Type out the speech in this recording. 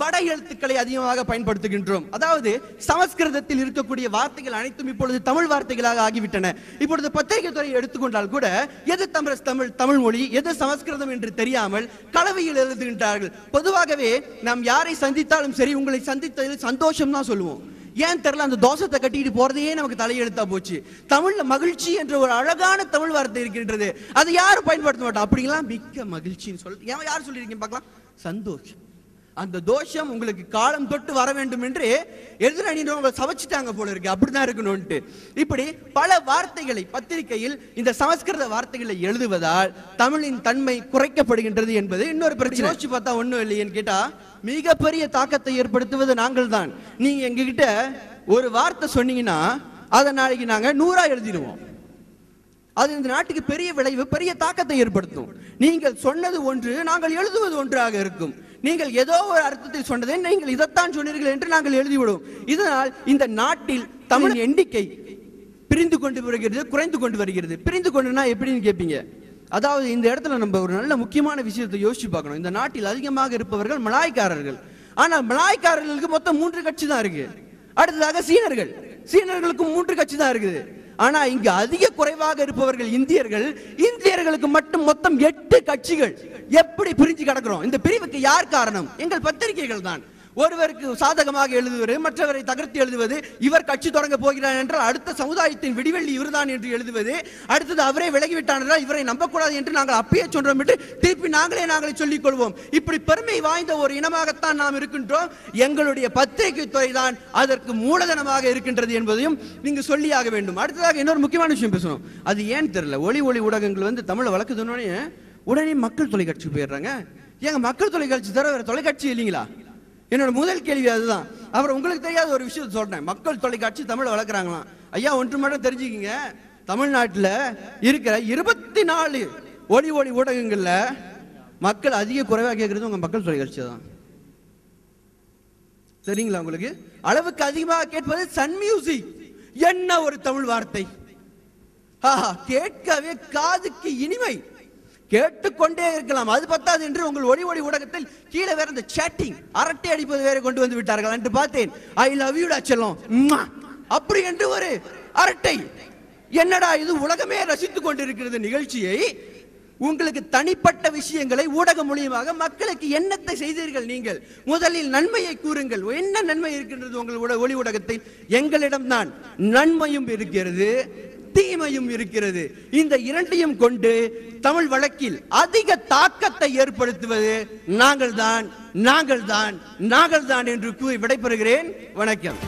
வட எழுத்துக்களை அதிகமாக பயன்படுத்துகின்றோம். அதாவது சமஸ்கிருதத்தில் இருக்கக்கூடிய வார்த்தைகள் அனைத்தும் இப்பொழுது தமிழ் வார்த்தைகளாக ஆகிவிட்டன. இப்பொழுது பத்திரிகை துறையை எடுத்துக்கொண்டால் கூட எது தமிழ் மொழி எது சமஸ்கிருதம் என்று தெரியாமல் கலவையில் எழுதுகின்றார்கள். பொதுவாகவே நாம் யாரை சந்தித்தாலும் சரி, உங்களை சந்தித்ததில் சந்தோஷம் தான் சொல்லுவோம். ஏன் தெரியல, அந்த தோஷத்தை கட்டிட்டு போறதையே நமக்கு தலையெழுத்தா போச்சு. தமிழ்ல மகிழ்ச்சி என்ற ஒரு அழகான தமிழ் வார்த்தை இருக்கின்றது, அதை யாரும் பயன்படுத்த மாட்டோம். அப்படிங்களா, மிக்க மகிழ்ச்சின்னு சொல்ல யார் சொல்லியிருக்கீங்க பார்க்கலாம். சந்தோஷம். அந்த தோஷம் உங்களுக்கு காலம் தொட்டு வர வேண்டும் என்று எதிரணியினவங்க சமைச்சிட்டாங்க போல இருக்கு. அப்படிதான் இருக்கணும்ட்டு இப்படி பல வார்த்தைகளை பத்திரிகையில் இந்த சமஸ்கிருத வார்த்தைகளை எழுதுவதால் தமிழின் தன்மை குறைக்கப்படுகின்றது என்பது இன்னொரு பிரச்சனை. யோசிச்சு பார்த்தா ஒண்ணும் இல்லையேன்னு கேட்டா, மிகப்பெரிய தாக்கத்தை ஏற்படுத்துவது நாங்கள் தான். நீங்க எங்ககிட்ட ஒரு வார்த்தை சொன்னீங்கன்னா அதை நாளைக்கு நாங்க 100 எழுதிடுவோம். அது இந்த நாட்டுக்கு பெரிய விளைவு, பெரிய தாக்கத்தை ஏற்படுத்தும். நீங்கள் சொன்னது ஒன்று, நாங்கள் எழுதுவது ஒன்றாக இருக்கும். நீங்கள் ஏதோ ஒரு அர்த்தத்தில் சொன்னதை நீங்கள் இதைத்தான் சொன்னீர்கள் என்று நாங்கள் எழுதிவிடுவோம். இதனால் இந்த நாட்டில் தமிழ் எண்ணிக்கை பிரிந்து கொண்டு வருகிறது, குறைந்து கொண்டு வருகிறது. பிரிந்து கொண்டுனா எப்படின்னு கேட்பீங்க. அதாவது இந்த இடத்துல நம்ம ஒரு நல்ல முக்கியமான விஷயத்தை யோசிச்சு பார்க்கணும். இந்த நாட்டில் அதிகமாக இருப்பவர்கள் மலாய்க்காரர்கள். ஆனால் மலாய்க்காரர்களுக்கு மொத்தம் 3 கட்சி தான் இருக்கு. அடுத்ததாக சீனர்களுக்கும் 3 கட்சி தான் இருக்குது. ஆனா இங்க அதிக குறைவாக இருப்பவர்கள் இந்தியர்களுக்கு மட்டும் மொத்தம் 8 கட்சிகள். எப்படி பிரிஞ்சு கிடக்கிறோம்? இந்த பிரிவுக்கு யார் காரணம்? எங்கள் பத்திரிகைகள் தான். ஒருவருக்கு சாதகமாக எழுதுவது, மற்றவரை தகர்த்து எழுதுவது, இவர் கட்சி தொடங்க போகிறார் என்றால் அடுத்த சமுதாயத்தின் விடிவெள்ளி இவர்தான் என்று எழுதுவது, அடுத்தது அவரே விலகிவிட்டார் என்றால் இவரை நம்பக்கூடாது என்று நாங்கள் அப்பயே சொன்னோம் என்று திருப்பி நாங்களே சொல்லிக் கொள்வோம். இப்படி பெருமை வாய்ந்த ஒரு இனமாகத்தான் நாம் இருக்கின்றோம். எங்களுடைய பத்திரிகை துறை தான் அதற்கு மூலதனமாக இருக்கின்றது என்பதையும் நீங்க சொல்லியாக வேண்டும். அடுத்ததாக இன்னொரு முக்கியமான விஷயம் பேசணும். அது ஏன் தெரியல, ஒளி ஊடகங்கள் தமிழை வளர்க்குதுன்னு உடனே மக்கள் தொலைக்காட்சி போயிடுறாங்க. ஏங்க மக்கள் தொலைக்காட்சி தவிர வேற தொலைக்காட்சி இல்லைங்களா? என்னோட முதல் கேள்வி அதுதான். அப்புறம் உங்களுக்கு தெரியாத ஒரு விஷயத்தை சொல்றேன். மக்கள் தொலைக்காட்சி தமிழை வளர்க்குறாங்களாம். ஐயா, ஒன்று மட்டும் தெரிஞ்சுக்கிங்க, தமிழ்நாட்டில் இருக்கிற 24 ஒளி ஊடகங்கள்ல மக்கள் அதிக குறைவாக கேட்கறது உங்க மக்கள் தொலைக்காட்சி தான். சரிங்களா? உங்களுக்கு அளவுக்கு அதிகமாக கேட்பது சன் மியூசிக். என்ன ஒரு தமிழ் வார்த்தை! கேட்கவே காதுக்கு இனிமை, கேட்டுக்கொண்டே இருக்கலாம். அது பத்தாது என்று உங்கள் ஒளி ஊடகத்தில் கீழே வேற இந்த சேட்டிங், அரட்டை அடிப்பது வேற கொண்டு வந்து விட்டார்கள் என்று பார்த்தேன். ஐ லவ் யூ செல்லம் அப்படி என்று ஒரு அரட்டை. என்னடா இது, உலகமே ரசித்துக் கொண்டிருக்கிறது நிகழ்ச்சியை. உங்களுக்கு தனிப்பட்ட விஷயங்களை ஊடகம் மூலியமாக மக்களுக்கு என்னத்தை செய்தீர்கள்? நீங்கள் முதலில் நன்மையை கூறுங்கள். என்ன நன்மை இருக்கின்றது உங்கள் ஒளி ஊடகத்தில்? எங்களிடம் தான் நன்மையும் இருக்கிறது, தீமையும் இருக்கிறது. இந்த இரண்டையும் கொண்டு தமிழ் வழக்கில் அதிக தாக்கத்தை ஏற்படுத்துவது நாங்கள் தான் என்று கூறி விடைபெறுகிறேன். வணக்கம்.